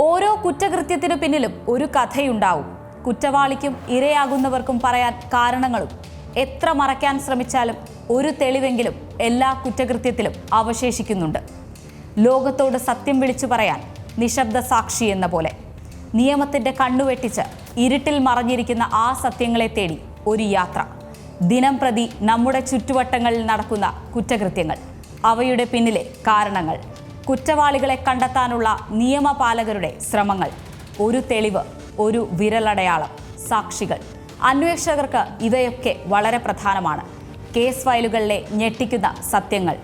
ഓരോ കുറ്റകൃത്യത്തിനു പിന്നിലും ഒരു കഥയുണ്ടാവും. കുറ്റവാളിക്കും ഇരയാകുന്നവർക്കും പറയാൻ കാരണങ്ങളും. എത്ര മറയ്ക്കാൻ ശ്രമിച്ചാലും ഒരു തെളിവെങ്കിലും എല്ലാ കുറ്റകൃത്യത്തിലും അവശേഷിക്കുന്നുണ്ട്. ലോകത്തോട് സത്യം വിളിച്ചു പറയാൻ നിശബ്ദ സാക്ഷി എന്ന പോലെ നിയമത്തിന്റെ കണ്ണുവെട്ടിച്ച് ഇരുട്ടിൽ മറഞ്ഞിരിക്കുന്ന ആ സത്യങ്ങളെ തേടി ഒരു യാത്ര. ദിനം പ്രതി നമ്മുടെ ചുറ്റുവട്ടങ്ങളിൽ നടക്കുന്ന കുറ്റകൃത്യങ്ങൾ, അവയുടെ പിന്നിലെ കാരണങ്ങൾ, കുറ്റവാളികളെ കണ്ടെത്താനുള്ള നിയമപാലകരുടെ ശ്രമങ്ങൾ, ഒരു തെളിവ്, ഒരു വിരലടയാളം, സാക്ഷികൾ. അന്വേഷകർക്ക് ഇവയൊക്കെ വളരെ പ്രധാനമാണ്. കേസ് ഫയലുകളിലെ ഞെട്ടിക്കുന്ന സത്യങ്ങൾ,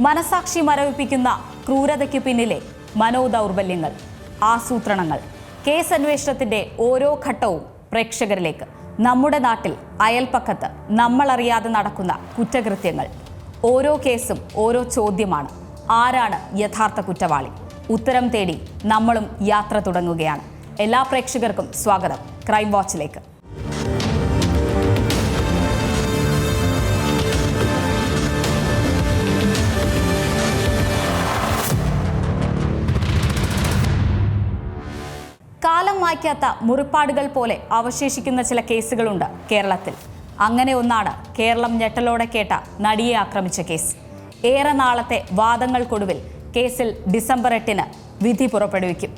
മനസാക്ഷി മരവിപ്പിക്കുന്ന ക്രൂരതയ്ക്ക് പിന്നിലെ മനോദൗർബല്യങ്ങൾ, ആസൂത്രണങ്ങൾ. കേസ് അന്വേഷണത്തിന്റെ ഓരോ ഘട്ടവും പ്രേക്ഷകരിലേക്ക്. നമ്മുടെ നാട്ടിൽ അയൽപ്പക്കത്ത് നമ്മളറിയാതെ നടക്കുന്ന കുറ്റകൃത്യങ്ങൾ. ഓരോ കേസും ഓരോ ചോദ്യമാണ്. ആരാണ് യഥാർത്ഥ കുറ്റവാളി? ഉത്തരം തേടി നമ്മളും യാത്ര തുടങ്ങുകയാണ്. എല്ലാ പ്രേക്ഷകർക്കും സ്വാഗതം ക്രൈം വാച്ചിലേക്ക്. കാലം മായ്ക്കാത്ത മുറിപ്പാടുകൾ പോലെ അവശേഷിക്കുന്ന ചില കേസുകളുണ്ട് കേരളത്തിൽ. അങ്ങനെ ഒന്നാണ് കേരളം ഞെട്ടലോടെ കേട്ട നടിയെ ആക്രമിച്ച കേസ്. ഏറെ നാളത്തെ വാദങ്ങൾക്കൊടുവിൽ കേസിൽ ഡിസംബർ 8 വിധി പുറപ്പെടുവിക്കും.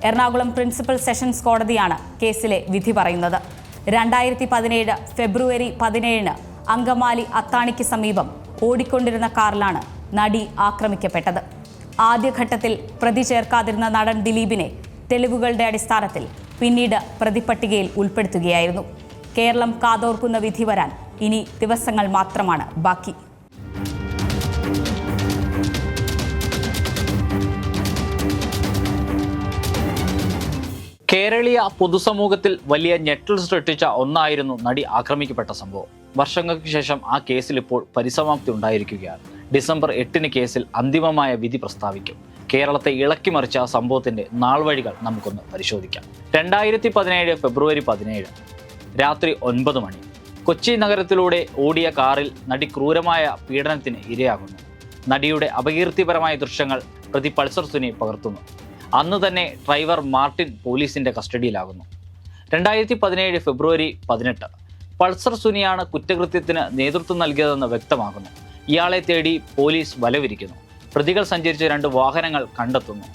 എറണാകുളം പ്രിൻസിപ്പൽ സെഷൻസ് കോടതിയാണ് കേസിലെ വിധി പറയുന്നത്. 2017 ഫെബ്രുവരി 17 അങ്കമാലി അത്താണിക്ക് സമീപം ഓടിക്കൊണ്ടിരുന്ന കാറിലാണ് നടി ആക്രമിക്കപ്പെട്ടത്. ആദ്യഘട്ടത്തിൽ പ്രതി ചേർക്കാതിരുന്ന നടൻ ദിലീപിനെ തെളിവുകളുടെ അടിസ്ഥാനത്തിൽ പിന്നീട് പ്രതിപട്ടികയിൽ ഉൾപ്പെടുത്തുകയായിരുന്നു. കേരളം കാതോർക്കുന്ന വിധി വരാൻ ഇനി ദിവസങ്ങൾ മാത്രമാണ് ബാക്കി. കേരളീയ പൊതുസമൂഹത്തിൽ വലിയ ഞെട്ടൽ സൃഷ്ടിച്ച ഒന്നായിരുന്നു നടി ആക്രമിക്കപ്പെട്ട സംഭവം. വർഷങ്ങൾക്ക് ശേഷം ആ കേസിൽ ഇപ്പോൾ പരിസമാപ്തി ഉണ്ടായിരിക്കുകയാണ്. ഡിസംബർ 8 കേസിൽ അന്തിമമായ വിധി പ്രസ്താവിക്കും. കേരളത്തെ ഇളക്കിമറിച്ച ആ സംഭവത്തിന്റെ നാൾവഴികൾ നമുക്കൊന്ന് പരിശോധിക്കാം. 2017 ഫെബ്രുവരി 17 രാത്രി 9 മണി കൊച്ചി നഗരത്തിലൂടെ ഓടിയ കാറിൽ നടി ക്രൂരമായ പീഡനത്തിന് ഇരയാകുന്നു. നടിയുടെ അപകീർത്തിപരമായ ദൃശ്യങ്ങൾ പ്രതി പൾസർ സുനി പകർത്തുന്നു. അന്ന് തന്നെ ഡ്രൈവർ മാർട്ടിൻ പോലീസിന്റെ കസ്റ്റഡിയിലാകുന്നു. 2017 ഫെബ്രുവരി 18 പൾസർ സുനിയാണ് കുറ്റകൃത്യത്തിന് നേതൃത്വം നൽകിയതെന്ന് വ്യക്തമാകുന്നു. ഇയാളെ തേടി പോലീസ് വലവിരിക്കുന്നു. പ്രതികൾ സഞ്ചരിച്ച 2 വാഹനങ്ങൾ കണ്ടെത്തുന്നു.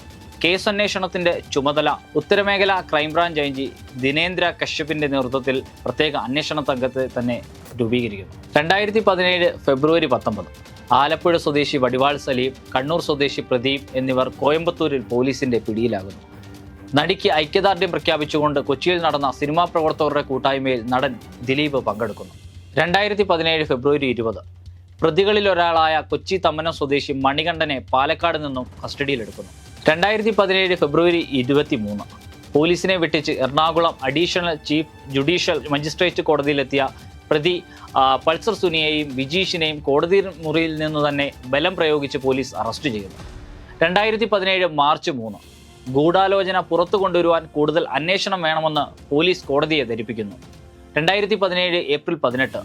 കേസ് അന്വേഷണത്തിന്റെ ചുമതല ഉത്തരമേഖല ക്രൈംബ്രാഞ്ച് ഐജി ദിനേന്ദ്ര കശ്യപിന്റെ നേതൃത്വത്തിൽ പ്രത്യേക അന്വേഷണ സംഘത്തെ തന്നെ രൂപീകരിക്കുന്നു. 2017 ഫെബ്രുവരി 19 ആലപ്പുഴ സ്വദേശി വടിവാൾ സലീം, കണ്ണൂർ സ്വദേശി പ്രദീപ് എന്നിവർ കോയമ്പത്തൂരിൽ പോലീസിന്റെ പിടിയിലാകുന്നു. നടിക്ക് ഐക്യദാർഢ്യം പ്രഖ്യാപിച്ചുകൊണ്ട് കൊച്ചിയിൽ നടന്ന സിനിമാ പ്രവർത്തകരുടെ കൂട്ടായ്മയിൽ നടൻ ദിലീപ് പങ്കെടുക്കുന്നു. 2017 ഫെബ്രുവരി 20 പ്രതികളിൽ ഒരാളായ കൊച്ചി തമ്മനം സ്വദേശി മണികണ്ഠനെ പാലക്കാട് നിന്നും കസ്റ്റഡിയിലെടുക്കുന്നു. 2017 ഫെബ്രുവരി 23 പോലീസിനെ വെട്ടിച്ച് Ernakulam additional chief judicial magistrate കോടതിയിലെത്തിയ പ്രതി പൾസർ സുനിയെയും വിജീഷിനെയും കോടതി മുറിയിൽ നിന്ന് തന്നെ ബലം പ്രയോഗിച്ച് പോലീസ് അറസ്റ്റ് ചെയ്യുന്നു. 2017 മാർച്ച് 3 ഗൂഢാലോചന പുറത്തു കൊണ്ടുവരുവാൻ കൂടുതൽ അന്വേഷണം വേണമെന്ന് പോലീസ് കോടതിയെ ധരിപ്പിക്കുന്നു. 2017 ഏപ്രിൽ 18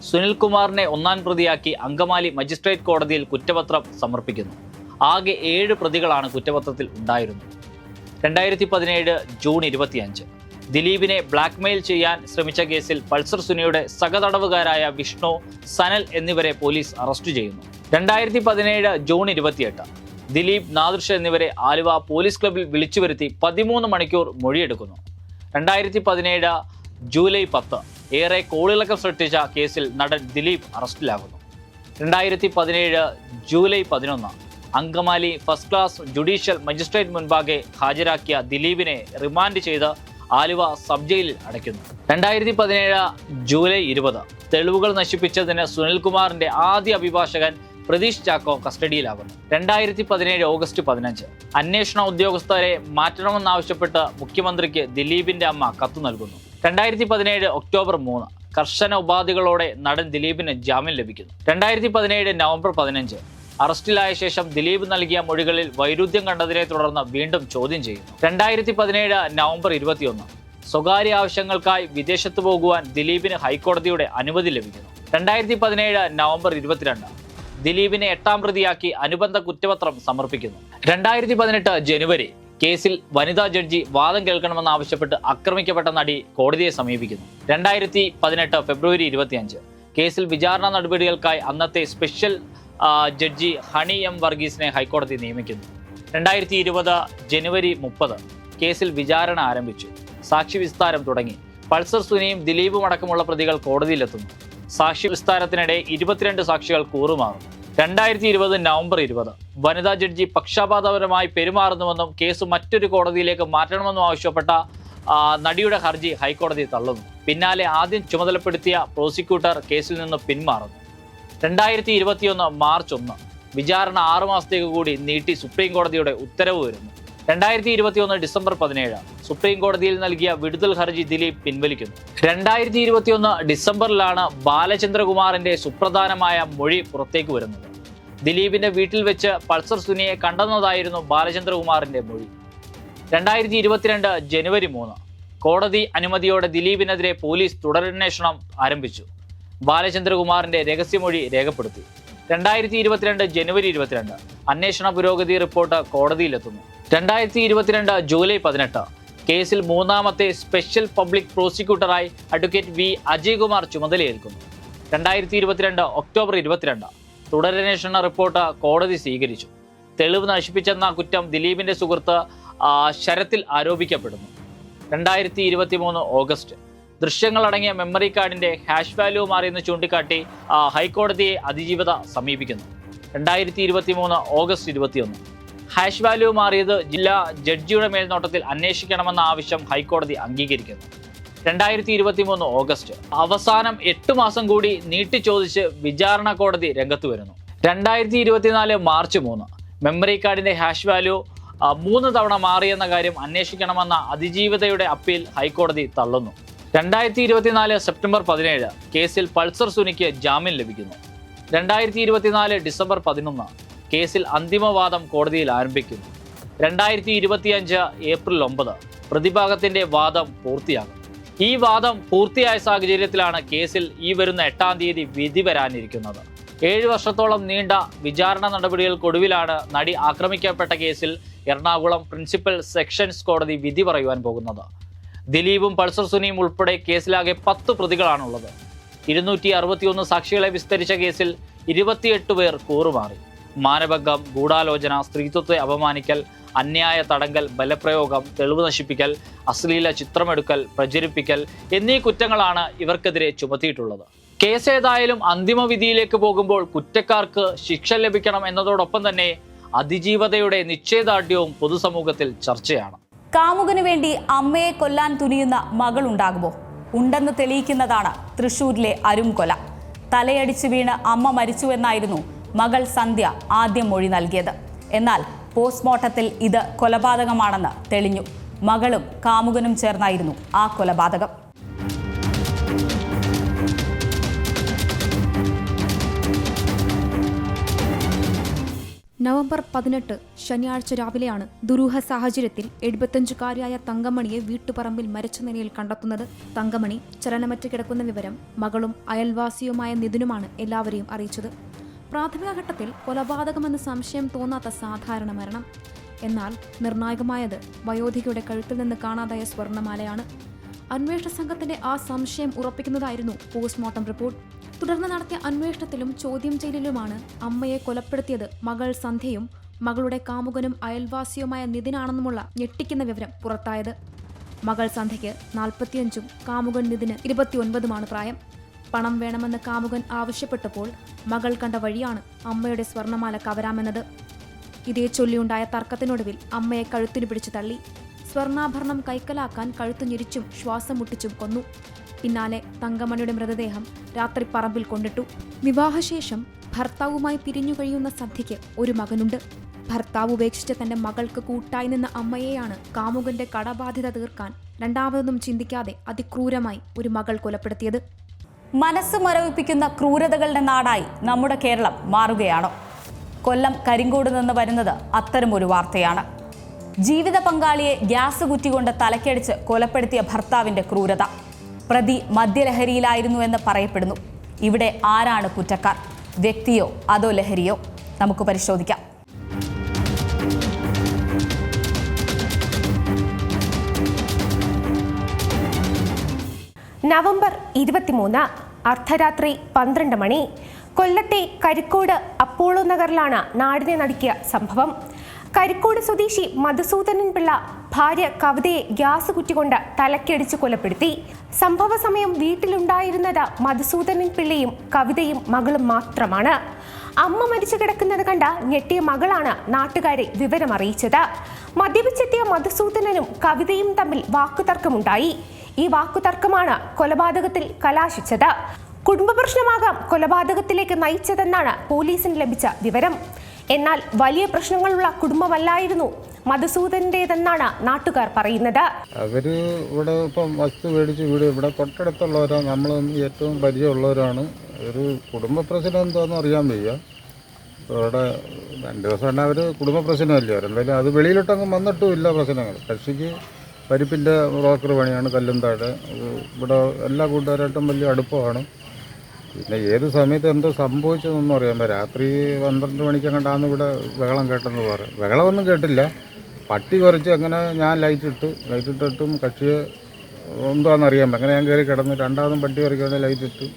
സുനിൽകുമാറിനെ 1-ാം പ്രതിയാക്കി അങ്കമാലി മജിസ്ട്രേറ്റ് കോടതിയിൽ കുറ്റപത്രം സമർപ്പിക്കുന്നു. ആകെ 7 പ്രതികളാണ് കുറ്റപത്രത്തിൽ ഉണ്ടായിരുന്നത്. 2017 ജൂൺ 25 ദിലീപിനെ ബ്ലാക്ക്മെയിൽ ചെയ്യാൻ ശ്രമിച്ച കേസിൽ പൾസർ സുനിയുടെ സഹതടവുകാരായ വിഷ്ണു, സനൽ എന്നിവരെ പോലീസ് അറസ്റ്റ് ചെയ്യുന്നു. 2017 ജൂൺ 28 ദിലീപ്, നാദിർഷ എന്നിവരെ ആലുവ പോലീസ് ക്ലബിൽ വിളിച്ചു വരുത്തി 13 മണിക്കൂർ മൊഴിയെടുക്കുന്നു. 2017 ജൂലൈ 10 ഏറെ കോളിളക്കം സൃഷ്ടിച്ച കേസിൽ നടൻ ദിലീപ് അറസ്റ്റിലാകുന്നു. 2017 July 11 Angamaly first class judicial magistrate മുൻപാകെ ഹാജരാക്കിയ ദിലീപിനെ റിമാൻഡ് ചെയ്ത് ആലുവ സബ് ജയിലിൽ അടയ്ക്കുന്നു. 2017 ജൂലൈ 20 തെളിവുകൾ നശിപ്പിച്ചതിന് സുനിൽകുമാറിന്റെ ആദ്യ അഭിഭാഷകൻ പ്രതീഷ് ചാക്കോ കസ്റ്റഡിയിലാകുന്നു. 2017 ഓഗസ്റ്റ് 15 അന്വേഷണ ഉദ്യോഗസ്ഥരെ മാറ്റണമെന്നാവശ്യപ്പെട്ട് മുഖ്യമന്ത്രിക്ക് ദിലീപിന്റെ അമ്മ കത്ത് നൽകുന്നു. 2017 ഒക്ടോബർ 3 കർശന ഉപാധികളോടെ നടൻ ദിലീപിന് ജാമ്യം ലഭിക്കുന്നു. 2017 നവംബർ 15 അറസ്റ്റിലായ ശേഷം ദിലീപ് നൽകിയ മൊഴികളിൽ വൈരുദ്ധ്യം കണ്ടതിനെ തുടർന്ന് വീണ്ടും ചോദ്യം ചെയ്യുന്നു. 2017 നവംബർ 21 സ്വകാര്യ ആവശ്യങ്ങൾക്കായി വിദേശത്ത് പോകുവാൻ ദിലീപിന് ഹൈക്കോടതിയുടെ അനുമതി ലഭിക്കുന്നു. 2017 നവംബർ 22 ദിലീപിനെ 8-ാം പ്രതിയാക്കി അനുബന്ധ കുറ്റപത്രം സമർപ്പിക്കുന്നു. 2018 ജനുവരി കേസിൽ വനിതാ ജഡ്ജി വാദം കേൾക്കണമെന്നാവശ്യപ്പെട്ട് ആക്രമിക്കപ്പെട്ട നടി കോടതിയെ സമീപിക്കുന്നു. 2018 ഫെബ്രുവരി 25 കേസിൽ വിചാരണ നടപടികൾക്കായി അന്നത്തെ സ്പെഷ്യൽ ജഡ്ജി ഹണി എം വർഗീസിനെ ഹൈക്കോടതി നിയമിക്കുന്നു. 2020 ജനുവരി 30 കേസിൽ വിചാരണ ആരംഭിച്ചു. സാക്ഷി വിസ്താരം തുടങ്ങി. പൾസർ സുനിയും ദിലീപും അടക്കമുള്ള പ്രതികൾ കോടതിയിലെത്തുന്നു. സാക്ഷി വിസ്താരത്തിനിടെ 22 സാക്ഷികൾ കൂറുമാറുന്നു. 2020 നവംബർ 20 വനിതാ ജഡ്ജി പക്ഷപാതപരമായി പെരുമാറുന്നുവെന്നും കേസ് മറ്റൊരു കോടതിയിലേക്ക് മാറ്റണമെന്നും ആവശ്യപ്പെട്ട നടിയുടെ ഹർജി ഹൈക്കോടതി തള്ളുന്നു. പിന്നാലെ ആദ്യം ചുമതലപ്പെടുത്തിയ പ്രോസിക്യൂട്ടർ കേസിൽ നിന്ന് പിന്മാറുന്നു. 2021 മാർച്ച് 1 വിചാരണ 6 മാസത്തേക്ക് കൂടി നീട്ടി സുപ്രീം കോടതിയുടെ ഉത്തരവ് വരുന്നു. 2021 ഡിസംബർ 17 സുപ്രീം കോടതിയിൽ നൽകിയ വിടുതൽ ഹർജി ദിലീപ് പിൻവലിക്കുന്നു. 2021 ഡിസംബറിലാണ് ബാലചന്ദ്രകുമാറിന്റെ സുപ്രധാനമായ മൊഴി പുറത്തേക്ക് വരുന്നത്. ദിലീപിന്റെ വീട്ടിൽ വെച്ച് പൾസർ സുനിയെ കണ്ടെന്നതായിരുന്നു ബാലചന്ദ്രകുമാറിന്റെ മൊഴി. 2022 ജനുവരി 3 കോടതി അനുമതിയോടെ ദിലീപിനെതിരെ പോലീസ് തുടരന്വേഷണം ആരംഭിച്ചു. ബാലചന്ദ്രകുമാറിന്റെ രഹസ്യമൊഴി രേഖപ്പെടുത്തി. 2022 ജനുവരി 22 അന്വേഷണ പുരോഗതി റിപ്പോർട്ട് കോടതിയിലെത്തുന്നു. 2022 ജൂലൈ 18 കേസിൽ മൂന്നാമത്തെ സ്പെഷ്യൽ പബ്ലിക് പ്രോസിക്യൂട്ടറായി അഡ്വക്കേറ്റ് വി അജയ്കുമാർ ചുമതലയേൽക്കുന്നു. 2022 ഒക്ടോബർ 22 തുടരന്വേഷണ റിപ്പോർട്ട് കോടതി സ്വീകരിച്ചു. തെളിവ് നശിപ്പിച്ചെന്ന കുറ്റം ദിലീപിന്റെ സുഹൃത്ത് ശരത്തിൽ ആരോപിക്കപ്പെടുന്നു. 2023 ഓഗസ്റ്റ് ദൃശ്യങ്ങളടങ്ങിയ മെമ്മറി കാർഡിന്റെ ഹാഷ് വാല്യൂ മാറിയെന്ന് ചൂണ്ടിക്കാട്ടി ഹൈക്കോടതിയെ അതിജീവിത സമീപിക്കുന്നു. 2023 ഓഗസ്റ്റ് 21 ഹാഷ് വാല്യൂ മാറിയത് ജില്ലാ ജഡ്ജിയുടെ മേൽനോട്ടത്തിൽ അന്വേഷിക്കണമെന്ന ആവശ്യം ഹൈക്കോടതി അംഗീകരിക്കുന്നു. 2023 ഓഗസ്റ്റ് അവസാനം 8 മാസം കൂടി നീട്ടി ചോദിച്ച് വിചാരണ കോടതി രംഗത്ത് വരുന്നു. 2024 മാർച്ച് 3 മെമ്മറി കാർഡിന്റെ ഹാഷ് വാല്യൂ 3 തവണ മാറിയെന്ന കാര്യം അന്വേഷിക്കണമെന്ന അതിജീവിതയുടെ അപ്പീൽ ഹൈക്കോടതി തള്ളുന്നു. 2024 സെപ്റ്റംബർ 17 കേസിൽ പൾസർ സുനിക്ക് ജാമ്യം ലഭിക്കുന്നു. 2024 ഡിസംബർ 11 കേസിൽ അന്തിമവാദം കോടതിയിൽ ആരംഭിക്കുന്നു. 2025 ഏപ്രിൽ 9 പ്രതിഭാഗത്തിന്റെ വാദം പൂർത്തിയാകും. ഈ വാദം പൂർത്തിയായ സാഹചര്യത്തിലാണ് കേസിൽ ഈ വരുന്ന 8-ാം തീയതി വിധി വരാനിരിക്കുന്നത്. 7 വർഷത്തോളം നീണ്ട വിചാരണ നടപടികൾക്കൊടുവിലാണ് നടി ആക്രമിക്കപ്പെട്ട കേസിൽ എറണാകുളം പ്രിൻസിപ്പൽ സെഷൻസ് കോടതി വിധി പറയുവാൻ പോകുന്നത്. ദിലീപും പൾസർ സുനിയും ഉൾപ്പെടെ കേസിലാകെ 10 പ്രതികളാണുള്ളത്. 261 സാക്ഷികളെ വിസ്തരിച്ച കേസിൽ 28 പേർ കൂറുമാറി. മാനഭംഗം, ഗൂഢാലോചന, സ്ത്രീത്വത്തെ അപമാനിക്കൽ, അന്യായ തടങ്കൽ, ബലപ്രയോഗം, തെളിവ് നശിപ്പിക്കൽ, അശ്ലീല ചിത്രമെടുക്കൽ, പ്രചരിപ്പിക്കൽ എന്നീ കുറ്റങ്ങളാണ് ഇവർക്കെതിരെ ചുമത്തിയിട്ടുള്ളത്. കേസ് ഏതായാലും അന്തിമ വിധിയിലേക്ക് പോകുമ്പോൾ കുറ്റക്കാർക്ക് ശിക്ഷ ലഭിക്കണം എന്നതോടൊപ്പം തന്നെ അതിജീവതയുടെ നിശ്ചയദാർഢ്യവും പൊതുസമൂഹത്തിൽ ചർച്ചയാണ്. കാമുകന് വേണ്ടി അമ്മയെ കൊല്ലാൻ തുനിയുന്ന മകളുണ്ടാകുമോ? ഉണ്ടെന്ന് തെളിയിക്കുന്നതാണ് തൃശൂരിലെ അരും കൊല. തലയടിച്ചു വീണ് അമ്മ മരിച്ചുവെന്നായിരുന്നു മകൾ സന്ധ്യ ആദ്യം മൊഴി നൽകിയത്. എന്നാൽ പോസ്റ്റ്മോർട്ടത്തിൽ ഇത് കൊലപാതകമാണെന്ന് തെളിഞ്ഞു. മകളും കാമുകനും ചേർന്നായിരുന്നു ആ കൊലപാതകം. നവംബർ 18 ശനിയാഴ്ച രാവിലെയാണ് ദുരൂഹ സാഹചര്യത്തിൽ 75-കാരിയായ തങ്കമണിയെ വീട്ടുപറമ്പിൽ മരിച്ച നിലയിൽ കണ്ടെത്തുന്നത്. തങ്കമണി ചലനമറ്റ് കിടക്കുന്ന വിവരം മകളും അയൽവാസിയുമായ നിതിനുമാണ് എല്ലാവരെയും അറിയിച്ചത്. പ്രാഥമിക ഘട്ടത്തിൽ കൊലപാതകമെന്ന് സംശയം തോന്നാത്ത സാധാരണ മരണം. എന്നാൽ നിർണായകമായത് വയോധികയുടെ കഴുത്തിൽ നിന്ന് കാണാതായ സ്വർണ്ണമാലയാണ്. അന്വേഷണ സംഘത്തിന്റെ ആ സംശയം ഉറപ്പിക്കുന്നതായിരുന്നു പോസ്റ്റ്മോർട്ടം റിപ്പോർട്ട്. തുടർന്ന് നടത്തിയ അന്വേഷണത്തിലും ചോദ്യം ചെയ്യലിലുമാണ് അമ്മയെ കൊലപ്പെടുത്തിയത് മകൾ സന്ധ്യയും മകളുടെ കാമുകനും അയൽവാസിയുമായ നിതിനാണെന്നുമുള്ള ഞെട്ടിക്കുന്ന വിവരം പുറത്തായത്. മകൾ സന്ധ്യയ്ക്ക് 45ഉം കാമുകൻ നിതിന് 29ഉമാണ് പ്രായം. പണം വേണമെന്ന് കാമുകൻ ആവശ്യപ്പെട്ടപ്പോൾ മകൾ കണ്ട വഴിയാണ് അമ്മയുടെ സ്വർണ്ണമാല കവരാമെന്നത്. ഇതേ ചൊല്ലിയുണ്ടായ തർക്കത്തിനൊടുവിൽ അമ്മയെ കഴുത്തിനു പിടിച്ചു തള്ളി. സ്വർണ്ണാഭരണം കൈക്കലാക്കാൻ കഴുത്തു ഞെരിച്ചും ശ്വാസം മുട്ടിച്ചും കൊന്നു. പിന്നാലെ തങ്കമണിയുടെ മൃതദേഹം രാത്രി പറമ്പിൽ കൊണ്ടിട്ടു. വിവാഹശേഷം ഭർത്താവുമായി പിരിഞ്ഞു കഴിയുന്ന സന്ധ്യയ്ക്ക് ഒരു മകനുണ്ട്. ഭർത്താവ് ഉപേക്ഷിച്ച തന്റെ മകൾക്ക് കൂട്ടായി നിന്ന അമ്മയെയാണ് കാമുകന്റെ കടബാധ്യത തീർക്കാൻ രണ്ടാമതൊന്നും ചിന്തിക്കാതെ അതിക്രൂരമായി ഒരു മകൾ കൊലപ്പെടുത്തിയത്. മനസ്സ് മരവിപ്പിക്കുന്ന ക്രൂരതകളുടെ നാടായി നമ്മുടെ കേരളം മാറുകയാണോ? കൊല്ലം കരിങ്കോട് നിന്ന് വരുന്നത് അത്തരമൊരു വാർത്തയാണ്. ജീവിത പങ്കാളിയെ ഗ്യാസ് കുറ്റികൊണ്ട് തലക്കടിച്ച് കൊലപ്പെടുത്തിയ ഭർത്താവിന്റെ ക്രൂരത. പ്രതി മദ്യലഹരിയിലായിരുന്നു എന്ന് പറയപ്പെടുന്നു. ഇവിടെ ആരാണ് കുറ്റക്കാർ? വ്യക്തിയോ അതോ ലഹരിയോ? നമുക്ക് പരിശോധിക്കാം. നവംബർ 23 അർദ്ധരാത്രി 12 മണി. കൊല്ലത്തെ കരിക്കോട് അപ്പോളോ നഗറിലാണ് നാടിനെ നടുക്കിയ സംഭവം. കരിക്കോട് സ്വദേശി മധുസൂദനൻ പിള്ള ഭാര്യ കവിതയെ ഗ്യാസ് കുറ്റികൊണ്ട് തലക്കടിച്ച് കൊലപ്പെടുത്തി. സംഭവ സമയം വീട്ടിലുണ്ടായിരുന്നത് മധുസൂദനൻ പിള്ളയും കവിതയും മകളും മാത്രമാണ്. അമ്മ മരിച്ചു കിടക്കുന്നത് കണ്ട ഞെട്ടിയ മകളാണ് നാട്ടുകാരെ വിവരമറിയിച്ചത്. മദ്യപിച്ചെത്തിയ മധുസൂദനനും കവിതയും തമ്മിൽ വാക്കുതർക്കമുണ്ടായി. ഈ വാക്കുതർക്കമാണ് കൊലപാതകത്തിൽ കലാശിച്ചത്. കുടുംബ പ്രശ്നമാകാം കൊലപാതകത്തിലേക്ക് നയിച്ചതെന്നാണ് പോലീസിന് ലഭിച്ച വിവരം. എന്നാൽ വലിയ പ്രശ്നങ്ങളുള്ള കുടുംബമല്ലായിരുന്നു മധുസൂദന്റേതെന്നാണ് നാട്ടുകാർ പറയുന്നത്. അവര് ഇവിടെ ഇപ്പം വസ്തു മേടിച്ച് വീട് ഇവിടെ തൊട്ടടുത്തുള്ളവരാണ്, നമ്മൾ ഏറ്റവും പരിചയമുള്ളവരാണ്. ഒരു കുടുംബ പ്രശ്നം എന്താണെന്ന് അറിയാൻ വയ്യ. ഇവിടെ 2 ദിവസം തന്നെ അവർ കുടുംബ പ്രശ്നമല്ലേ, അവരെന്തായാലും അത് വെളിയിലോട്ടങ്ങ് വന്നിട്ടുമില്ല പ്രശ്നങ്ങൾ. കക്ഷിക്ക് പരിപ്പിൻ്റെ ബ്രോക്കർ പണിയാണ് കല്ലും താഴെ. ഇവിടെ എല്ലാ കൂട്ടുകാരായിട്ടും വലിയ അടുപ്പമാണ്. പിന്നെ ഏത് സമയത്ത് എന്തോ സംഭവിച്ചതെന്നൊന്നും അറിയാൻ പറ്റില്ല. രാത്രി 12 മണിക്കങ്ങണ്ടാന്ന് ഇവിടെ ബഹളം കേട്ടെന്ന് പറയും. ബഹളമൊന്നും കേട്ടില്ല, പട്ടി കുറച്ച് അങ്ങനെ ഞാൻ ലൈറ്റിട്ടിട്ടും കക്ഷിയെ എന്താണെന്ന് അറിയാൻ പറ്റും. അങ്ങനെ ഞാൻ കയറി കിടന്ന് രണ്ടാമതും പട്ടി കുറയ്ക്കാതെ ലൈറ്റിട്ട്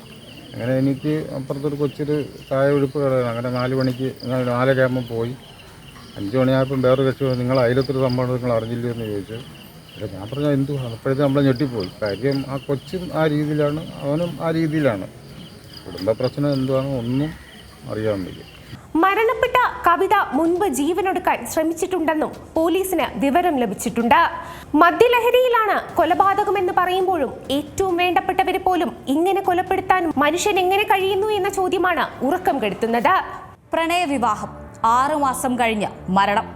അങ്ങനെ എനിക്ക് അപ്പുറത്തൊരു കൊച്ചൊരു ചായ ഒഴുപ്പ് കിടന്നു. അങ്ങനെ 4 മണിക്ക് 4:30 ആകുമ്പോൾ പോയി. 5 മണിയായപ്പം വേറൊരു കക്ഷി നിങ്ങൾ അയലത്തൊരു സംഭവം നിങ്ങൾ അറിഞ്ഞില്ല എന്ന് ചോദിച്ചു. അല്ല ഞാൻ പറഞ്ഞാൽ എന്തുവാണ്, അപ്പോഴത്തെ നമ്മളെ ഞെട്ടിപ്പോയി. കാര്യം ആ കൊച്ചും ആ രീതിയിലാണ്, അവനും ആ രീതിയിലാണ്. കുടുംബ പ്രശ്നം എന്തുവാണ് ഒന്നും അറിയാൻ വയ്യ. മരണപ്പെട്ട കവിത മുൻപ് ജീവനൊടുക്കാൻ ശ്രമിച്ചിട്ടുണ്ടെന്നും പോലീസിന് വിവരം ലഭിച്ചിട്ടുണ്ട്. മദ്യലഹരിയിലാണ് കൊലപാതകമെന്ന് പറയുമ്പോഴും ഏറ്റവും വേണ്ടപ്പെട്ടവരെ പോലും ഇങ്ങനെ കൊലപ്പെടുത്താൻ മനുഷ്യൻ എങ്ങനെ കഴിയുന്നു എന്ന ചോദ്യമാണ് ഉറക്കം കെടുത്തുന്നത്. പ്രണയവിവാഹം 6 മാസം കഴിഞ്ഞ് മരണം.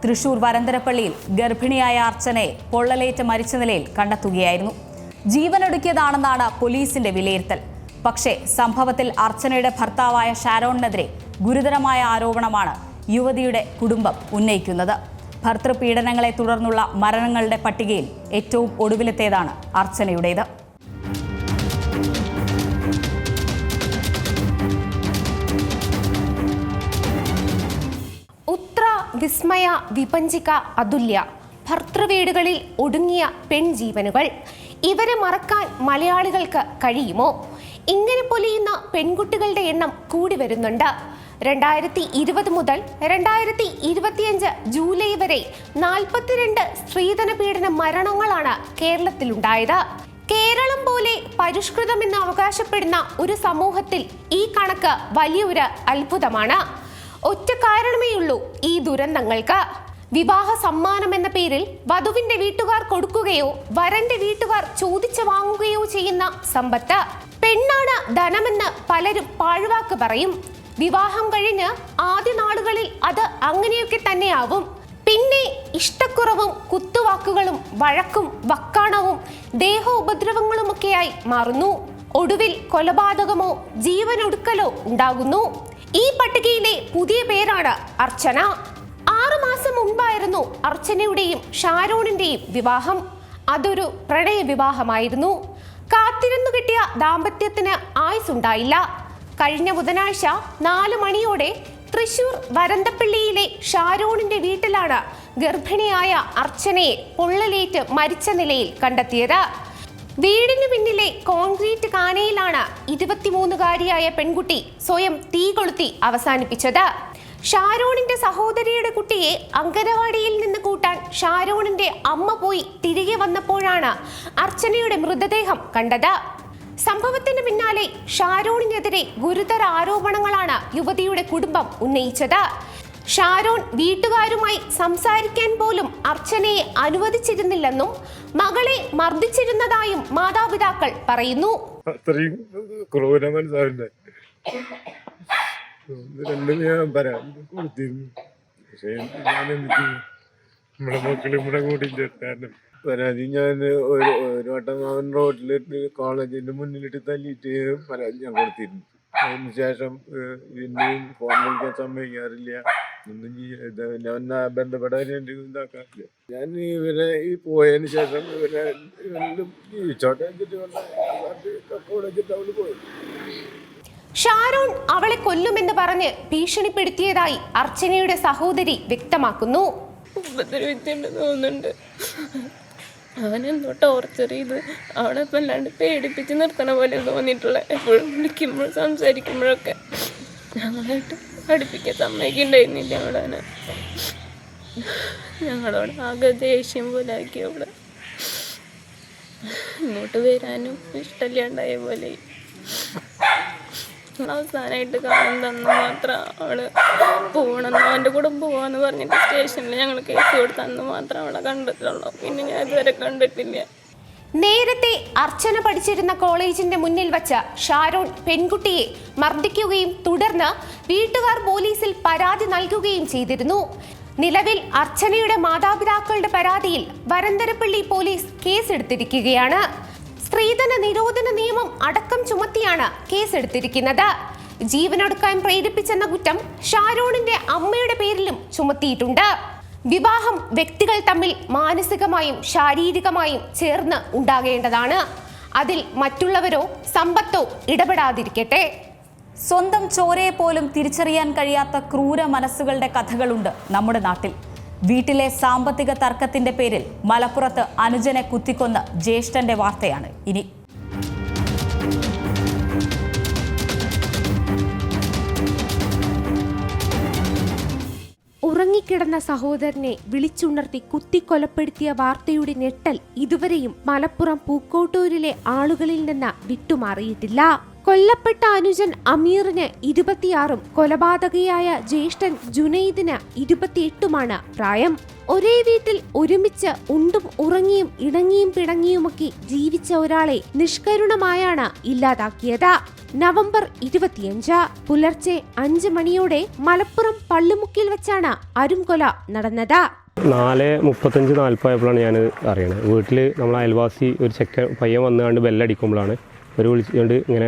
തൃശൂർ വരന്തരപ്പള്ളിയിൽ ഗർഭിണിയായ അർച്ചനയെ പൊള്ളലേറ്റ് മരിച്ച നിലയിൽ കണ്ടെത്തുകയായിരുന്നു. ജീവനൊടുക്കിയതാണെന്നാണ് പോലീസിന്റെ വിലയിരുത്തൽ. പക്ഷേ സംഭവത്തിൽ അർച്ചനയുടെ ഭർത്താവായ ഷാരോണിനെതിരെ ഗുരുതരമായ ആരോപണമാണ് യുവതിയുടെ കുടുംബം ഉന്നയിക്കുന്നത്. ഭർതൃപീഡനങ്ങളെ തുടർന്നുള്ള മരണങ്ങളുടെ പട്ടികയിൽ ഏറ്റവും ഒടുവിലത്തേതാണ് അർച്ചനയുടേത്. ഉത്ര, വിസ്മയ, വിപഞ്ചിക, അതുല്യ, ഭർതൃവീടുകളിൽ ഒടുങ്ങിയ പെൺജീവനുകൾ. ഇവരെ മറക്കാൻ മലയാളികൾക്ക് കഴിയുമോ? ഇങ്ങനെ പൊലിയുന്ന പെൺകുട്ടികളുടെ എണ്ണം കൂടി വരുന്നുണ്ട്. 2020 മുതൽ 2025 ജൂലൈ വരെ 42 സ്ത്രീധന പീഡന മരണങ്ങളാണ് കേരളത്തിലുണ്ടായത്. കേരളം പോലെ പരിഷ്കൃതമെന്ന് അവകാശപ്പെടുന്ന ഒരു സമൂഹത്തിൽ ഈ കണക്ക് വലിയൊരു അത്ഭുതമാണ്. ഒറ്റ കാരണമേയുള്ളൂ ഈ ദുരന്തങ്ങൾക്ക്. വിവാഹ സമ്മാനം എന്ന പേരിൽ വധുവിന്റെ വീട്ടുകാർ കൊടുക്കുകയോ വരന്റെ വീട്ടുകാർ ചോദിച്ചു വാങ്ങുകയോ ചെയ്യുന്ന സമ്പത്ത്. പെണ്ണാണ് ധനമെന്ന് പലരും പാഴ്വാക്ക് പറയും. വിവാഹം കഴിഞ്ഞ് ആദ്യ നാളുകളിൽ അത് അങ്ങനെയൊക്കെ തന്നെയാവും. പിന്നെ ഇഷ്ടക്കുറവും കുത്തുവാക്കുകളും വഴക്കും വക്കാണവും ദേഹോപദ്രവങ്ങളുമൊക്കെയായി മാറുന്നു. ഒടുവിൽ കൊലപാതകമോ ജീവനൊടുക്കലോ ഉണ്ടാകുന്നു. ഈ പട്ടികയിലെ പുതിയ പേരാണ് അർച്ചന. 6 മാസം മുൻപായിരുന്നു അർച്ചനയുടെയും ഷാരോണിന്റെയും വിവാഹം. അതൊരു പ്രണയ വിവാഹമായിരുന്നു. കാത്തിരുന്നു കിട്ടിയ ദാമ്പത്യത്തിന് ആയുസുണ്ടായില്ല. കഴിഞ്ഞ ബുധനാഴ്ച 4 മണിയോടെ തൃശൂർ വരന്തപ്പള്ളിയിലെ ഷാരോണിന്റെ വീട്ടിലാണ് ഗർഭിണിയായ അർച്ചനയെ പൊള്ളലേറ്റ് മരിച്ച നിലയിൽ കണ്ടെത്തിയത്. വീടിന് പിന്നിലെ കോൺക്രീറ്റ് കാനയിലാണ് 23-കാരിയായ പെൺകുട്ടി സ്വയം തീ കൊളുത്തി അവസാനിപ്പിച്ചത്. ഷാരോണിന്റെ സഹോദരിയുടെ കുട്ടിയെ അങ്കനവാടിയിൽ നിന്ന് കൂട്ടാൻ ഷാരോണിന്റെ അമ്മ പോയി തിരികെ വന്നപ്പോഴാണ് അർച്ചനയുടെ മൃതദേഹം കണ്ടത്. സംഭവത്തിന് പിന്നാലെ ഷാരോണിനെതിരെ ഗുരുതര ആരോപണങ്ങളാണ് യുവതിയുടെ കുടുംബം ഉന്നയിച്ചത്. ഷാരോൺ വീട്ടുകാരുമായി സംസാരിക്കാൻ പോലും അർച്ചനയെ അനുവദിച്ചിരുന്നില്ലെന്നും മകളെ മർദ്ദിച്ചിരുന്നതായും മാതാപിതാക്കൾ പറയുന്നു. അത്രയും ക്രൂരമനസായിരുന്നു. ഞാൻ പറയാം കൊടുത്തിരുന്നു. പക്ഷേ ഞാനെനിക്ക് നമ്മുടെ മക്കൾ ഇവിടെ കൂടി ചേർത്താനും പരാതി ഞാൻ ഒരു വട്ടം അവൻ റോഡിലിട്ട് കോളേജിന്റെ മുന്നിലിട്ട് തല്ലിയിട്ട് പരാതി ഞാൻ കൊടുത്തിരുന്നു. അതിനുശേഷം പിന്നെയും ഫോൺ വിളിക്കാൻ സമ്മതിക്കാറില്ല, ഒന്നും ഞാൻ ബന്ധപ്പെടാൻ വേണ്ടി ഇതാക്കാറില്ല. ഞാൻ ഇവരെ ഈ പോയതിന് ശേഷം ഇവരെ ജീവിച്ചോട്ടെ വെച്ചിട്ട് അവള് പോയി. ഷാരോൺ അവളെ കൊല്ലുമെന്ന് പറഞ്ഞ് ഭീഷണിപ്പെടുത്തിയതായി അർച്ചനയുടെ സഹോദരി വ്യക്തമാക്കുന്നു. തോന്നുന്നുണ്ട്. അവനെന്തോ ടോർച്ചർ ചെയ്ത് അവിടെ ഇപ്പം അല്ലാണ്ട് പേടിപ്പിച്ച് നിർത്തണ പോലെ തോന്നിയിട്ടുള്ള എപ്പോഴും വിളിക്കുമ്പോൾ സംസാരിക്കുമ്പോഴൊക്കെ ഞങ്ങളായിട്ട് അടുപ്പിക്കാൻ സമ്മതിക്കുന്നുണ്ടായിരുന്നില്ല അവിടെ. അവനെ ഞങ്ങളോട് ആകെ ദേഷ്യം പോലെ ആക്കി അവിടെ. ഇങ്ങോട്ട് വരാനും ഇഷ്ടമില്ലാണ്ടായ പോലെ. അവസാനമായിട്ട് കാണുന്നതെന്ന് മാത്രം അവള് പോകണമെന്ന് അവൻ്റെ കൂടെ പോവാന്ന് പറഞ്ഞിട്ട് സ്റ്റേഷനിൽ ഞങ്ങൾ കേസ് കൊടുത്തന്ന് മാത്രം അവളെ കണ്ടിട്ടുള്ളൂ. പിന്നെ ഞാൻ ഇതുവരെ കണ്ടിട്ടില്ല. നേരത്തെ അർച്ചന പഠിച്ചിരുന്ന കോളേജിന്റെ മുന്നിൽ വച്ച ഷാരോൺ പെൺകുട്ടിയെ മർദ്ദിക്കുകയും തുടർന്ന് വീട്ടുകാർ പോലീസിൽ പരാതി നൽകുകയും ചെയ്തിരുന്നു. നിലവിൽ അർച്ചനയുടെ മാതാപിതാക്കളുടെ പരാതിയിൽ വരന്തരപ്പള്ളി പോലീസ് കേസെടുത്തിരിക്കുകയാണ്. സ്ത്രീധന നിരോധന നിയമം അടക്കം ചുമത്തിയാണ് കേസെടുത്തിരിക്കുന്നത്. ജീവനൊടുക്കാൻ പ്രേരിപ്പിച്ചെന്ന കുറ്റം ഷാരോണിന്റെ അമ്മയുടെ പേരിലും ചുമത്തിയിട്ടുണ്ട്. വിവാഹം വ്യക്തികൾ തമ്മിൽ മാനസികമായും ശാരീരികമായും ചേർന്ന് ഉണ്ടാകേണ്ടതാണ്. അതിൽ മറ്റുള്ളവരോ സമ്പത്തോ ഇടപെടാതിരിക്കട്ടെ. സ്വന്തം ചോരയെ പോലും തിരിച്ചറിയാൻ കഴിയാത്ത ക്രൂര മനസ്സുകളുടെ കഥകളുണ്ട് നമ്മുടെ നാട്ടിൽ. വീട്ടിലെ സാമ്പത്തിക തർക്കത്തിന്റെ പേരിൽ മലപ്പുറത്ത് അനുജനെ കുത്തിക്കൊന്ന ജ്യേഷ്ഠന്റെ വാർത്തയാണ് ഇനി. ഉറങ്ങിക്കിടന്ന സഹോദരനെ വിളിച്ചുണർത്തി കുത്തിക്കൊലപ്പെടുത്തിയ വാർത്തയുടെ ഞെട്ടൽ ഇതുവരെയും മലപ്പുറം പൂക്കോട്ടൂരിലെ ആളുകളിൽ നിന്ന് വിട്ടുമാറിയിട്ടില്ല. കൊല്ലപ്പെട്ട അനുജൻ അമീറിന് 26ഉം കൊലപാതകയായ ജ്യേഷ്ഠൻ ജുനൈദിന് 28ഉമാണ് പ്രായം. ഒരേ വീട്ടിൽ ഒരുമിച്ച് ഉണ്ടും ഉറങ്ങിയും ഇണങ്ങിയും പിണങ്ങിയുമൊക്കെ ജീവിച്ച ഒരാളെ നിഷ്കരുണമായാണ് ഇല്ലാതാക്കിയത്. നവംബർ 25 പുലർച്ചെ 5 മണിയോടെ മലപ്പുറം പള്ളിമുക്കിൽ വെച്ചാണ് അരുംകൊല നടന്നത്. 4:35-40 ഞാൻ അറിയണത്. വീട്ടിൽ നമ്മൾ അയൽവാസി ഒരു പയ്യൻ വന്നുകൊണ്ട് ബെല്ലടിക്കുമ്പോഴാണ് ഒരു വിളിച്ചുകൊണ്ട് ഇങ്ങനെ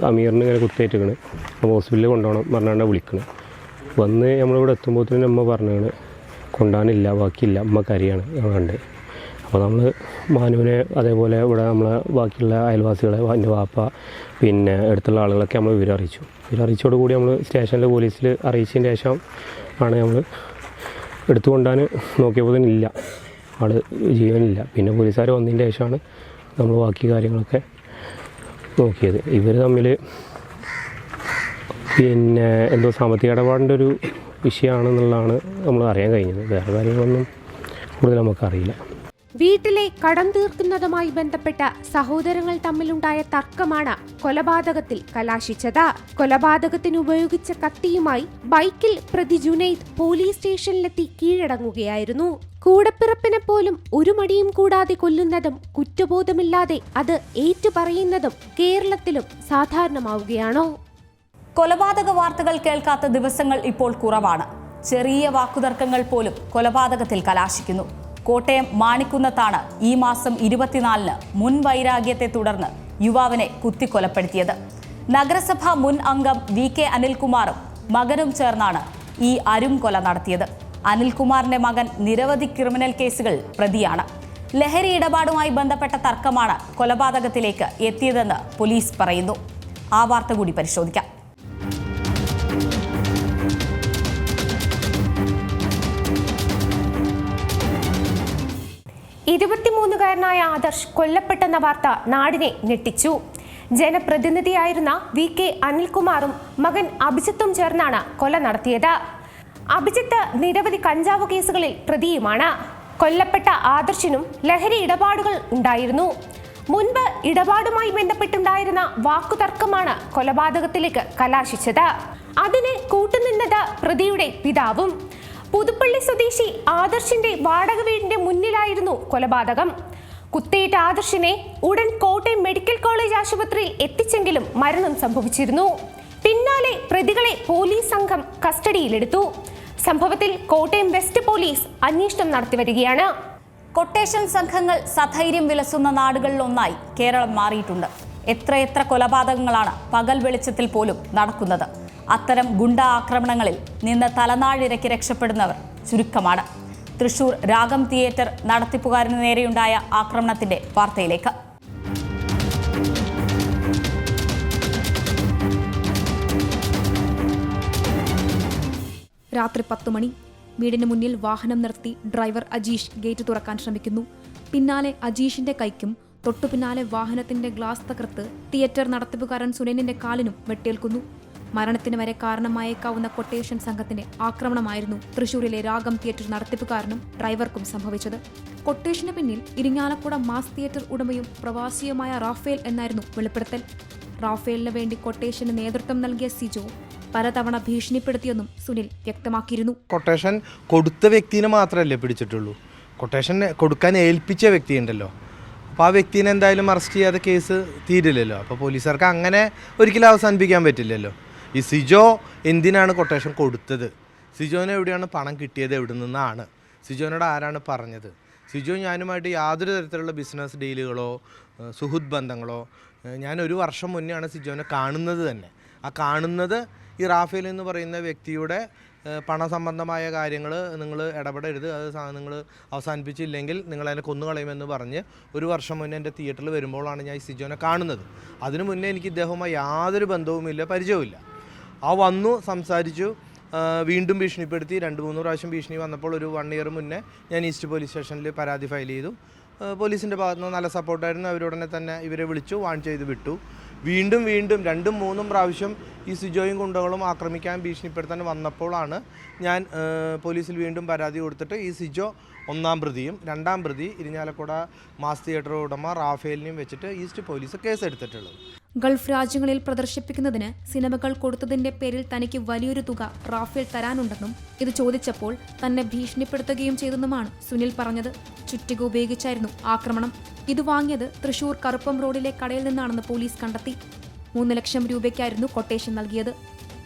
അമീറിന് ഇങ്ങനെ കുത്തേറ്റിക്കണ്, ഹോസ്പിറ്റലിൽ കൊണ്ടുപോകണം പറഞ്ഞാണ് വിളിക്കണത്. വന്ന് നമ്മളിവിടെ എത്തുമ്പോഴത്തേനും അമ്മ പറഞ്ഞാണ് കൊണ്ടുപോകാനില്ല, ബാക്കിയില്ല, അമ്മ കരിയാണ് കണ്ട്. അപ്പോൾ നമ്മൾ മാനുവിനെ അതേപോലെ ഇവിടെ നമ്മളെ ബാക്കിയുള്ള അയൽവാസികളെ എൻ്റെ വാപ്പ പിന്നെ അടുത്തുള്ള ആളുകളൊക്കെ നമ്മൾ വിവരം അറിയിച്ചു. വിവരം അറിയിച്ചോടുകൂടി നമ്മൾ സ്റ്റേഷനിൽ പോലീസിൽ അറിയിച്ചതിന് ശേഷം ആണ് നമ്മൾ എടുത്തു കൊണ്ടുപോകാൻ നോക്കിയപ്പോൾ തന്നെ ഇല്ല, ആൾ ജീവനില്ല. പിന്നെ പോലീസുകാർ വന്നതിന് ശേഷമാണ് നമ്മൾ ബാക്കി കാര്യങ്ങളൊക്കെ നോക്കിയത്. ഇവർ തമ്മിൽ പിന്നെ എന്തോ സാമ്പത്തിക ഇടപാടിൻ്റെ ഒരു വിഷയമാണെന്നുള്ളതാണ് നമ്മൾ അറിയാൻ കഴിഞ്ഞത്. വേറെ കാര്യങ്ങളൊന്നും കൂടുതൽ നമുക്കറിയില്ല. വീട്ടിലെ കടം തീർക്കുന്നതുമായി ബന്ധപ്പെട്ട സഹോദരങ്ങൾ തമ്മിലുണ്ടായ തർക്കമാണ് കൊലപാതകത്തിൽ കലാശിച്ചത്. കൊലപാതകത്തിന് ഉപയോഗിച്ച കത്തിയുമായി ബൈക്കിൽ പ്രതി ജുനൈദ് പോലീസ് സ്റ്റേഷനിലെത്തി കീഴടങ്ങുകയായിരുന്നു. കൂടപ്പിറപ്പിനെ പോലും ഒരു മടിയും കൂടാതെ കൊല്ലുന്നതും കുറ്റബോധമില്ലാതെ അത് ഏറ്റുപറയുന്നതും കേരളത്തിലും സാധാരണമാവുകയാണോ? കൊലപാതക വാർത്തകൾ കേൾക്കാത്ത ദിവസങ്ങൾ ഇപ്പോൾ കുറവാണ്. ചെറിയ വാക്കുതർക്കങ്ങൾ പോലും കൊലപാതകത്തിൽ കലാശിക്കുന്നു. കോട്ടയം മാണിക്കുന്നത്താണ് ഈ മാസം 24-ന് മുൻ വൈരാഗ്യത്തെ തുടർന്ന് യുവാവിനെ കുത്തിക്കൊലപ്പെടുത്തിയത്. നഗരസഭാ മുൻ അംഗം VK അനിൽകുമാറും മകനും ചേർന്നാണ് ഈ അരുംകൊല നടത്തിയത്. അനിൽകുമാറിന്റെ മകൻ നിരവധി ക്രിമിനൽ കേസുകൾ പ്രതിയാണ്. ലഹരി ഇടപാടുമായി ബന്ധപ്പെട്ട തർക്കമാണ് കൊലപാതകത്തിലേക്ക് എത്തിയതെന്ന് പോലീസ് പറയുന്നു. ആ വാർത്ത കൂടി പരിശോധിക്കാം. 23-കാരനായ ആദർശ് കൊല്ലപ്പെട്ടെന്ന വാർത്ത നാടിനെ ഞെട്ടിച്ചു. ജനപ്രതിനിധിയായിരുന്ന VK അനിൽകുമാറും മകൻ അഭിജിത്തും ചേർന്നാണ് കൊല നടത്തിയത്. അഭിജിത്ത് നിരവധി കഞ്ചാവ് കേസുകളിൽ പ്രതിയുമാണ്. കൊല്ലപ്പെട്ട ആദർശിനും ലഹരി ഇടപാടുകൾ ഉണ്ടായിരുന്നു. മുൻപ് ഇടപാടുമായി ബന്ധപ്പെട്ടുണ്ടായിരുന്ന വാക്കുതർക്കമാണ് കൊലപാതകത്തിലേക്ക് കലാശിച്ചത്. അതിന് കൂട്ടുനിന്നത് പ്രതിയുടെ പിതാവും. പുതുപ്പള്ളി സ്വദേശി ആദർശിന്റെ വാടക വീടിന്റെ മുന്നിലായിരുന്നു കൊലപാതകം. കുത്തേറ്റ ആദർശിനെ ഉടൻ കോട്ടയം മെഡിക്കൽ കോളേജ് ആശുപത്രിയിൽ എത്തിച്ചെങ്കിലും മരണം സംഭവിച്ചിരുന്നു. പിന്നാലെ പ്രതികളെ പോലീസ് സംഘം കസ്റ്റഡിയിലെടുത്തു. സംഭവത്തിൽ കോട്ടയം വെസ്റ്റ് പോലീസ് അന്വേഷണം നടത്തിവരികയാണ്. കൊട്ടേഷൻ സംഘങ്ങൾ സധൈര്യം വിലസുന്ന നാടുകളിലൊന്നായി കേരളം മാറിയിട്ടുണ്ട്. എത്രയെത്ര കൊലപാതകങ്ങളാണ് പകൽ വെളിച്ചത്തിൽ പോലും നടക്കുന്നത്. അത്തരം ഗുണ്ട ആക്രമണങ്ങളിൽ നിന്ന് തലനാഴിരക്കി രക്ഷപ്പെടുന്നവർ ചുരുക്കമാണ്. തൃശൂർ രാഗം തിയേറ്റർ നടത്തിപ്പുകാരന് നേരെയുണ്ടായ ആക്രമണത്തിന്റെ വാർത്തയിലേക്ക്. രാത്രി 10 മണി. വീടിന് മുന്നിൽ വാഹനം നിർത്തി ഡ്രൈവർ അജീഷ് ഗേറ്റ് തുറക്കാൻ ശ്രമിക്കുന്നു. പിന്നാലെ അജീഷിന്റെ കൈക്കും തൊട്ടു പിന്നാലെ വാഹനത്തിന്റെ ഗ്ലാസ് തകർത്ത് തിയേറ്റർ നടത്തിപ്പുകാരൻ സുനിലിന്റെ കാലിനും വെട്ടേൽക്കുന്നു. മരണത്തിന് വരെ കാരണമായേക്കാവുന്ന കൊട്ടേഷൻ സംഘത്തിന്റെ ആക്രമണമായിരുന്നു തൃശൂരിലെ രാഗം തിയേറ്റർ നടത്തിപ്പുകാരനും ഡ്രൈവർക്കും സംഭവിച്ചത്. കൊട്ടേഷന് പിന്നിൽ ഇരിങ്ങാലക്കുട മാസ് തിയേറ്റർ ഉടമയും പ്രവാസിയുമായ റാഫേൽ എന്നായിരുന്നു വെളിപ്പെടുത്തൽ. റാഫേലിന് വേണ്ടി കൊട്ടേഷന് നേതൃത്വം നൽകിയ സിജോ പലതവണ ഭീഷണിപ്പെടുത്തിയെന്നും സുനിൽ വ്യക്തമാക്കിയിരുന്നു. കൊട്ടേഷൻ കൊടുത്ത വ്യക്തിനെ മാത്രമല്ലേ പിടിച്ചിട്ടുള്ളൂ, കൊട്ടേഷൻ കൊടുക്കാൻ ഏൽപ്പിച്ച വ്യക്തിയുണ്ടല്ലോ. അപ്പോൾ ആ വ്യക്തിനെ എന്തായാലും അറസ്റ്റ് ചെയ്യാതെ കേസ് തീരില്ലല്ലോ. അപ്പോൾ പോലീസുകാർക്ക് അങ്ങനെ ഒരിക്കലും അവസാനിപ്പിക്കാൻ പറ്റില്ലല്ലോ. ഈ സിജോ എന്തിനാണ് കൊട്ടേഷൻ കൊടുത്തത്, സിജോന് എവിടെയാണ് പണം കിട്ടിയത്, എവിടെ നിന്നാണ്, സിജോനോട് ആരാണ് പറഞ്ഞത്, സിജോ ഞാനുമായിട്ട് യാതൊരു തരത്തിലുള്ള ബിസിനസ് ഡീലുകളോ സുഹൃത്ത് ബന്ധങ്ങളോ, ഞാൻ 1 വർഷം മുന്നെയാണ് സിജോനെ കാണുന്നത് തന്നെ. ആ കാണുന്നത് ഈ റാഫേൽ എന്ന് പറയുന്ന വ്യക്തിയുടെ പണസംബന്ധമായ കാര്യങ്ങൾ നിങ്ങൾ ഇടപെടരുത്, അത് നിങ്ങൾ അവസാനിപ്പിച്ചില്ലെങ്കിൽ നിങ്ങളതിനെ കൊന്നുകളയുമെന്ന് പറഞ്ഞ് 1 വർഷം മുന്നേ എൻ്റെ തിയേറ്ററിൽ വരുമ്പോഴാണ് ഞാൻ ഈ സിജോനെ കാണുന്നത്. അതിനു മുന്നേ എനിക്ക് ഇദ്ദേഹവുമായി യാതൊരു ബന്ധവുമില്ല, പരിചയവുമില്ല. ആ വന്നു സംസാരിച്ചു, വീണ്ടും ഭീഷണിപ്പെടുത്തി. 2-3 പ്രാവശ്യം ഭീഷണി വന്നപ്പോൾ ഒരു 1 ഇയർ മുന്നേ ഞാൻ ഈസ്റ്റ് പോലീസ് സ്റ്റേഷനിൽ പരാതി ഫയൽ ചെയ്തു. പോലീസിൻ്റെ ഭാഗത്ത് നിന്ന് നല്ല സപ്പോർട്ടായിരുന്നു. അവരുടനെ തന്നെ ഇവരെ വിളിച്ചു, വാൺ ചെയ്ത് വിട്ടു. വീണ്ടും 2-3 പ്രാവശ്യം ഈ സിജോയും ഗുണ്ടകളും ആക്രമിക്കാൻ ഭീഷണിപ്പെടുത്താൻ വന്നപ്പോഴാണ് ഞാൻ പോലീസിൽ വീണ്ടും പരാതി കൊടുത്തിട്ട് ഈ സിജോ 1-ാം പ്രതിയും 2-ാം പ്രതി ഇരിഞ്ഞാലക്കുട മാസ് തിയേറ്റർ ഉടമ റാഫേലിനെയും വെച്ചിട്ട് ഈസ്റ്റ് പോലീസ് കേസെടുത്തിട്ടുള്ളത്. ഗൾഫ് രാജ്യങ്ങളിൽ പ്രദർശിപ്പിക്കുന്നതിന് സിനിമകൾ കൊടുത്തതിന്റെ പേരിൽ തനിക്ക് വലിയൊരു തുക റാഫേൽ തരാനുണ്ടെന്നും ഇത് ചോദിച്ചപ്പോൾ തന്നെ ഭീഷണിപ്പെടുത്തുകയും ചെയ്തെന്നുമാണ് സുനിൽ പറഞ്ഞത്. ചുറ്റിക ഉപയോഗിച്ചായിരുന്നു ആക്രമണം. ഇത് വാങ്ങിയത് തൃശൂർ കറുപ്പം റോഡിലെ കടയിൽ നിന്നാണെന്ന് പോലീസ് കണ്ടെത്തി. 3 ലക്ഷം രൂപയ്ക്കായിരുന്നു കൊട്ടേഷൻ നൽകിയത്.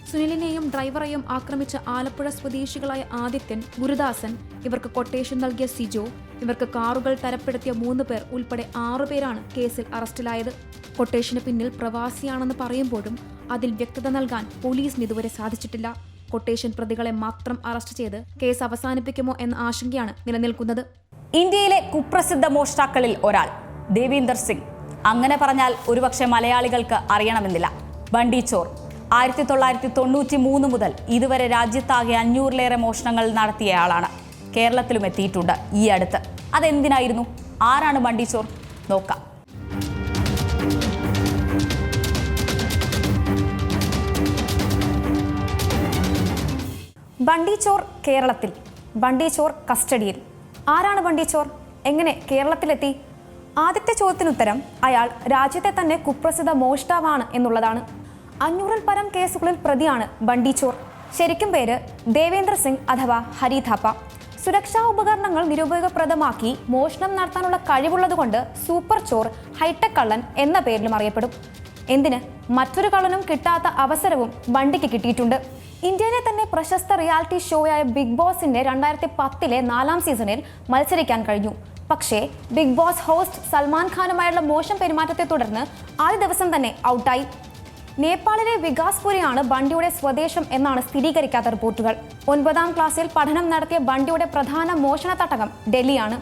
സുനിലിനെയും ഡ്രൈവറെയും ആക്രമിച്ച ആലപ്പുഴ സ്വദേശികളായ ആദിത്യൻ, ഗുരുദാസൻ, ഇവർക്ക് കൊട്ടേഷൻ നൽകിയ സിജോ, ഇവർക്ക് കാറുകൾ തരപ്പെടുത്തിയ 3 പേർ ഉൾപ്പെടെ 6 പേരാണ് കേസിൽ അറസ്റ്റിലായത്. കൊട്ടേഷന് പിന്നിൽ പ്രവാസിയാണെന്ന് പറയുമ്പോഴും അതിൽ വ്യക്തത നൽകാൻ പോലീസിന് ഇതുവരെ സാധിച്ചിട്ടില്ല. കൊട്ടേഷൻ പ്രതികളെ മാത്രം അറസ്റ്റ് ചെയ്ത് കേസ് അവസാനിപ്പിക്കുമോ എന്ന ആശങ്കയാണ് നിലനിൽക്കുന്നത്. ഇന്ത്യയിലെ കുപ്രസിദ്ധ മോഷ്ടാക്കളിൽ ഒരാൾ ദേവീന്ദർ സിംഗ്. അങ്ങനെ പറഞ്ഞാൽ ഒരുപക്ഷെ മലയാളികൾക്ക് അറിയണമെന്നില്ല. ബണ്ടി ചോർ 1993 മുതൽ ഇതുവരെ രാജ്യത്താകെ 500-ലേറെ മോഷണങ്ങൾ നടത്തിയയാളാണ്. കേരളത്തിലും എത്തിയിട്ടുണ്ട് ഈ അടുത്ത്. അതെന്തിനായിരുന്നു? ആരാണ് ബണ്ടി ചോർ? നോക്കാം. ബണ്ടി ചോർ കേരളത്തിൽ, ബണ്ടി ചോർ കസ്റ്റഡിയിൽ. ആരാണ് ബണ്ടി ചോർ? എങ്ങനെ കേരളത്തിലെത്തി? ആദ്യത്തെ ചോദ്യത്തിനുത്തരം അയാൾ രാജ്യത്തെ തന്നെ കുപ്രസിദ്ധ മോഷ്ടാവാണ് എന്നുള്ളതാണ്. 500-ൽ പരം കേസുകളിൽ പ്രതിയാണ് ബണ്ടി ചോർ. ശരിക്കും പേര് ദേവേന്ദ്ര സിംഗ് അഥവാ ഹരി ഥാപ്പ. സുരക്ഷാ ഉപകരണങ്ങൾ നിരുപയോഗപ്രദമാക്കി മോഷണം നടത്താനുള്ള കഴിവുള്ളതുകൊണ്ട് സൂപ്പർ ചോർ, ഹൈടെക് കള്ളൻ എന്ന പേരിലും അറിയപ്പെടും. എന്തിന്, മറ്റൊരു കള്ളനും കിട്ടാത്ത അവസരവും ബണ്ടിക്ക് കിട്ടിയിട്ടുണ്ട്. ഇന്ത്യയിലെ തന്നെ പ്രശസ്ത റിയാലിറ്റി ഷോയായ ബിഗ് ബോസിന്റെ 2010-ലെ 4-ാം സീസണിൽ മത്സരിക്കാൻ കഴിഞ്ഞു. പക്ഷേ ബിഗ് ബോസ് ഹോസ്റ്റ് സൽമാൻ ഖാനുമായുള്ള മോശം പെരുമാറ്റത്തെ തുടർന്ന് ആദ്യ ദിവസം തന്നെ ഔട്ടായി. നേപ്പാളിലെ വികാസ്പുരിയാണ് ബണ്ടിയുടെ സ്വദേശം എന്നാണ് സ്ഥിരീകരിക്കാത്ത റിപ്പോർട്ടുകൾ. 9-ാം ക്ലാസ്സിൽ പഠനം നടത്തിയ ബണ്ടിയുടെ പ്രധാന മോഷണ തട്ടകം ഡൽഹിയാണ്.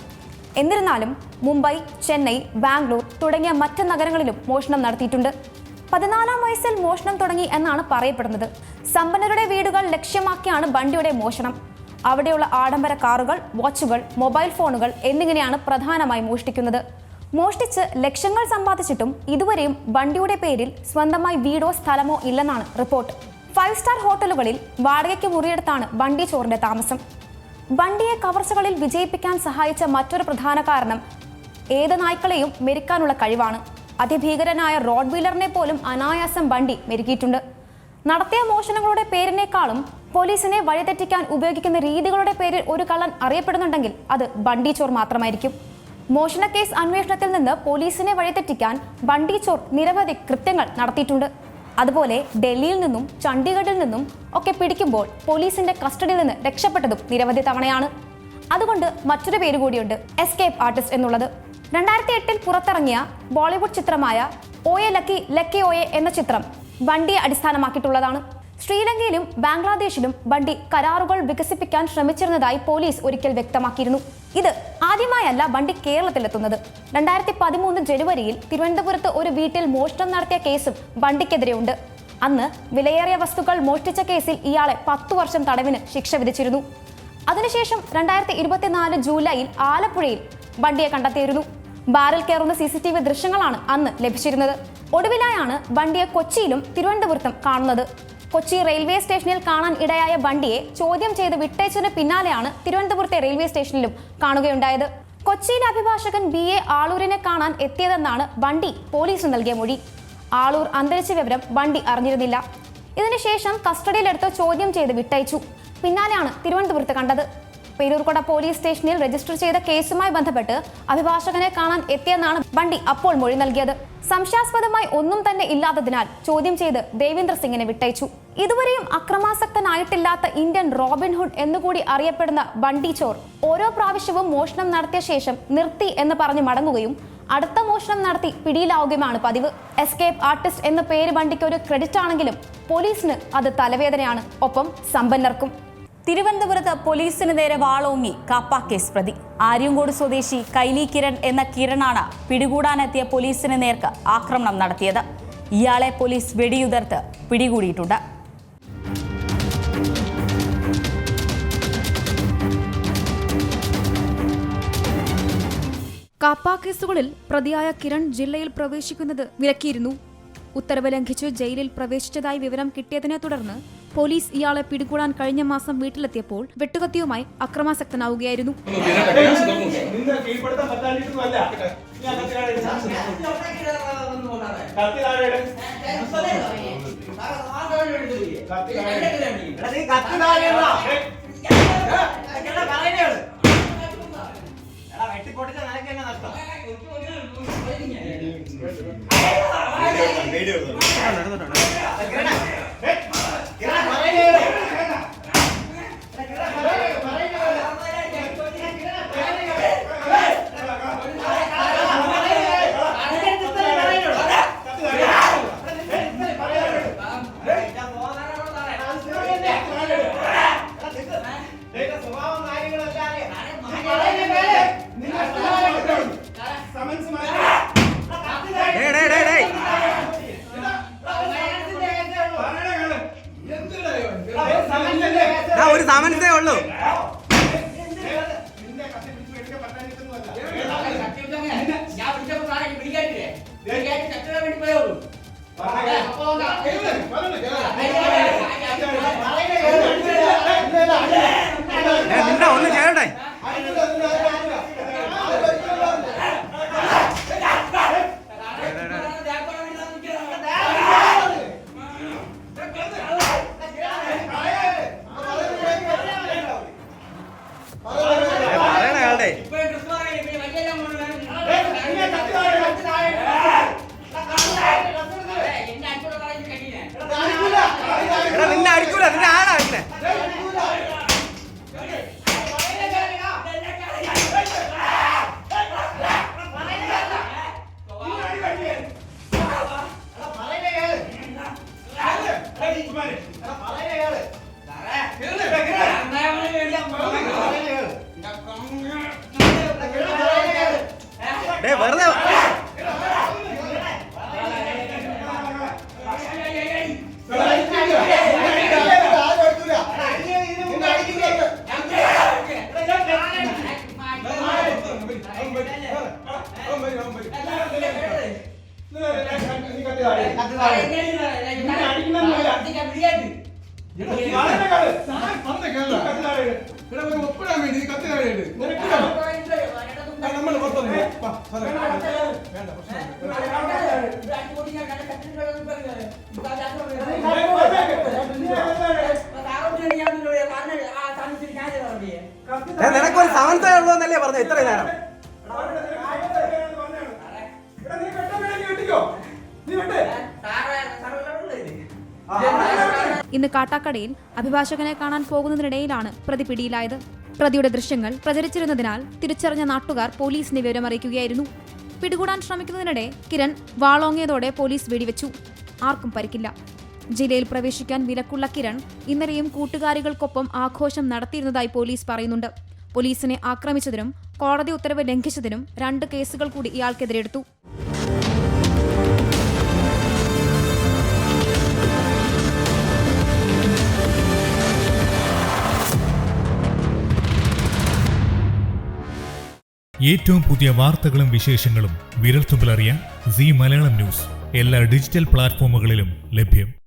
എന്നിരുന്നാലും മുംബൈ, ചെന്നൈ, ബാംഗ്ലൂർ തുടങ്ങിയ മറ്റ് നഗരങ്ങളിലും മോഷണം നടത്തിയിട്ടുണ്ട്. 14-ാം വയസ്സിൽ മോഷണം തുടങ്ങി എന്നാണ് പറയപ്പെടുന്നത്. സമ്പന്നരുടെ വീടുകൾ ലക്ഷ്യമാക്കിയാണ് ബണ്ടിയുടെ മോഷണം. അവിടെയുള്ള ആഡംബര കാറുകൾ, വാച്ചുകൾ, മൊബൈൽ ഫോണുകൾ എന്നിങ്ങനെയാണ് പ്രധാനമായി മോഷ്ടിക്കുന്നത്. മോഷ്ടിച്ച് ലക്ഷങ്ങൾ സമ്പാദിച്ചിട്ടും ഇതുവരെയും ബണ്ടിയുടെ പേരിൽ സ്വന്തമായി വീടോ സ്ഥലമോ ഇല്ലെന്നാണ് റിപ്പോർട്ട്. 5 സ്റ്റാർ ഹോട്ടലുകളിൽ വാടകയ്ക്ക് മുറിയെടുത്താണ് ബണ്ടി ചോറിന്റെ താമസം. ബണ്ടിയെ കവർച്ചകളിൽ വിജയിപ്പിക്കാൻ സഹായിച്ച മറ്റൊരു പ്രധാന കാരണം ഏത് നായ്ക്കളെയും മെരുക്കാനുള്ള കഴിവാണ്. അതിഭീകരനായ റോഡ് വീലറിനെ പോലും അനായാസം ബണ്ടി മെരുക്കിയിട്ടുണ്ട്. നടത്തിയ മോഷണങ്ങളുടെ പേരിനേക്കാളും പോലീസിനെ വഴിതെറ്റിക്കാൻ ഉപയോഗിക്കുന്ന രീതികളുടെ പേരിൽ ഒരു കള്ളൻ അറിയപ്പെടുന്നുണ്ടെങ്കിൽ അത് ബണ്ടി ചോർ മാത്രമായിരിക്കും. മോഷണ കേസ് അന്വേഷണത്തിൽ നിന്ന് പോലീസിനെ വഴിതെറ്റിക്കാൻ ബണ്ടി ചോർ നിരവധി കൃത്യങ്ങൾ നടത്തിയിട്ടുണ്ട്. അതുപോലെ ഡൽഹിയിൽ നിന്നും ചണ്ഡീഗഡിൽ നിന്നും ഒക്കെ പിടിക്കുമ്പോൾ പോലീസിന്റെ കസ്റ്റഡിയിൽ നിന്ന് രക്ഷപ്പെട്ടതും നിരവധി തവണയാണ്. അതുകൊണ്ട് മറ്റൊരു പേര് കൂടിയുണ്ട്, എസ്കേപ്പ് ആർട്ടിസ്റ്റ് എന്നുള്ളത്. 2008-ൽ പുറത്തിറങ്ങിയ ബോളിവുഡ് ചിത്രമായ ഓയെ ലക്കി ഓയെ എന്ന ചിത്രം ബണ്ടിയെ അടിസ്ഥാനമാക്കിയിട്ടുള്ളതാണ്. ശ്രീലങ്കയിലും ബാംഗ്ലാദേശിലും ബണ്ടി കരാറുകൾ വികസിപ്പിക്കാൻ ശ്രമിച്ചിരുന്നതായി പോലീസ് ഒരിക്കൽ വ്യക്തമാക്കിയിരുന്നു. ഇത് ആദ്യമായല്ല ബണ്ടി കേരളത്തിലെത്തുന്നത്. 2013 ജനുവരിയിൽ തിരുവനന്തപുരത്ത് ഒരു വീട്ടിൽ മോഷണം നടത്തിയ കേസും ബണ്ടിക്കെതിരെയുണ്ട്. അന്ന് വിലയേറിയ വസ്തുക്കൾ മോഷ്ടിച്ച കേസിൽ ഇയാളെ 10 വർഷം തടവിന് ശിക്ഷ വിധിച്ചിരുന്നു. അതിനുശേഷം 2024 ജൂലൈയിൽ ആലപ്പുഴയിൽ ബണ്ടിയെ കണ്ടെത്തിയിരുന്നു. ബാരൽ കയറുന്ന CCTV ദൃശ്യങ്ങളാണ് അന്ന് ലഭിച്ചിരുന്നത്. ഒടുവിലായാണ് ബണ്ടിയെ കൊച്ചിയിലും തിരുവനന്തപുരത്തും കാണുന്നത്. കൊച്ചി റെയിൽവേ സ്റ്റേഷനിൽ കാണാൻ ഇടയായ ബണ്ടിയെ ചോദ്യം ചെയ്ത് വിട്ടയച്ചതിന് പിന്നാലെയാണ് തിരുവനന്തപുരത്തെ റെയിൽവേ സ്റ്റേഷനിലും കാണുകയുണ്ടായത്. കൊച്ചിയിലെ അഭിഭാഷകൻ BA ആളൂരിനെ കാണാൻ എത്തിയതെന്നാണ് ബണ്ടി പോലീസിന് നൽകിയ മൊഴി. ആളൂർ അന്തരിച്ച വിവരം ബണ്ടി അറിഞ്ഞിരുന്നില്ല. ഇതിനുശേഷം കസ്റ്റഡിയിലെടുത്ത് ചോദ്യം ചെയ്ത് വിട്ടയച്ചു. പിന്നാലെയാണ് തിരുവനന്തപുരത്ത് കണ്ടത്. പേരൂർക്കോട പോലീസ് സ്റ്റേഷനിൽ രജിസ്റ്റർ ചെയ്ത കേസുമായി ബന്ധപ്പെട്ട് അഭിഭാഷകനെ കാണാൻ എത്തിയെന്നാണ് ബണ്ടി അപ്പോൾ മൊഴി നൽകിയത്. സംശയാസ്പദമായി ഒന്നും തന്നെ ഇല്ലാത്തതിനാൽ ചോദ്യം ചെയ്ത് ദേവേന്ദ്ര സിംഗിനെ വിട്ടയച്ചു. ഇതുവരെയും അക്രമാസക്തനായിട്ടില്ലാത്ത ഇന്ത്യൻ റോബിൻഹുഡ് എന്നുകൂടി അറിയപ്പെടുന്ന ബണ്ടി ചോർ ഓരോ പ്രാവശ്യവും മോഷണം നടത്തിയ ശേഷം നിർത്തി എന്ന് പറഞ്ഞ് മടങ്ങുകയും അടുത്ത മോഷണം നടത്തി പിടിയിലാവുകയുമാണ് പതിവ്. എസ്കേപ്പ് ആർട്ടിസ്റ്റ് എന്ന പേര് ബണ്ടിക്ക് ഒരു ക്രെഡിറ്റ് ആണെങ്കിലും പോലീസിന് അത് തലവേദനയാണ്, ഒപ്പം സമ്പന്നർക്കും. തിരുവനന്തപുരത്ത് പോലീസിന് നേരെ വാളോങ്ങി കാപ്പ കേസ് പ്രതി. ആര്യങ്കോട് സ്വദേശി കൈലി കിരൺ എന്ന കിരണാണ് പിടികൂടാനെത്തിയ പോലീസിന് നേർക്ക് ആക്രമണം നടത്തിയത്. ഇയാളെ പോലീസ് വെടിയുതിർത്ത് പിടികൂടിയിട്ടുണ്ട്. കാപ്പ കേസുകളിൽ പ്രതിയായ കിരൺ ജില്ലയിൽ പ്രവേശിക്കുന്നത് വിലക്കിയിരുന്നു. ഉത്തരവ് ലംഘിച്ച് ജയിലിൽ പ്രവേശിച്ചതായി വിവരം കിട്ടിയതിനെ തുടർന്ന് പോലീസ് ഇയാളെ പിടികൂടാൻ കഴിഞ്ഞ മാസം വീട്ടിലെത്തിയപ്പോൾ വെട്ടുകത്തിയുമായി അക്രമാസക്തനാവുകയായിരുന്നു. ഒരു സമൻസേ ഉള്ളൂ. ഒന്ന് ചെയ്യട്ടെ. നിന്നെ അടിക്കൂല, നിന്നെ ആരാ അടിക്കണേ? വെറുതെ നിനക്കൊരു സമൻസേ ഉള്ളൂ എന്നല്ലേ പറഞ്ഞ ഇത്രയും നേരം? ഇന്ന് കാട്ടാക്കടയിൽ അഭിഭാഷകനെ കാണാൻ പോകുന്നതിനിടയിലാണ് പ്രതി പിടിയിലായത്. പ്രതിയുടെ ദൃശ്യങ്ങൾ പ്രചരിച്ചിരുന്നതിനാൽ തിരിച്ചറിഞ്ഞ നാട്ടുകാർ പോലീസിനെ വിവരമറിയിക്കുകയായിരുന്നു. പിടികൂടാൻ ശ്രമിക്കുന്നതിനിടെ കിരൺ വാളോങ്ങിയതോടെ പോലീസ് വെടിവെച്ചു. ആർക്കും പരിക്കില്ല. ജില്ലയിൽ പ്രവേശിക്കാൻ വിലക്കുള്ള കിരൺ ഇന്നലെയും കൂട്ടുകാരികൾക്കൊപ്പം ആഘോഷം നടത്തിയിരുന്നതായി പോലീസ് പറയുന്നുണ്ട്. പോലീസിനെ ആക്രമിച്ചതിനും കോടതി ഉത്തരവ് ലംഘിച്ചതിനും 2 കേസുകൾ കൂടി ഇയാൾക്കെതിരെ എടുത്തു. ഏറ്റവും പുതിയ വാർത്തകളും വിശേഷങ്ങളും വിരൽത്തുമ്പിലറിയാൻ സീ മലയാളം ന്യൂസ് എല്ലാ ഡിജിറ്റൽ പ്ലാറ്റ്ഫോമുകളിലും ലഭ്യം.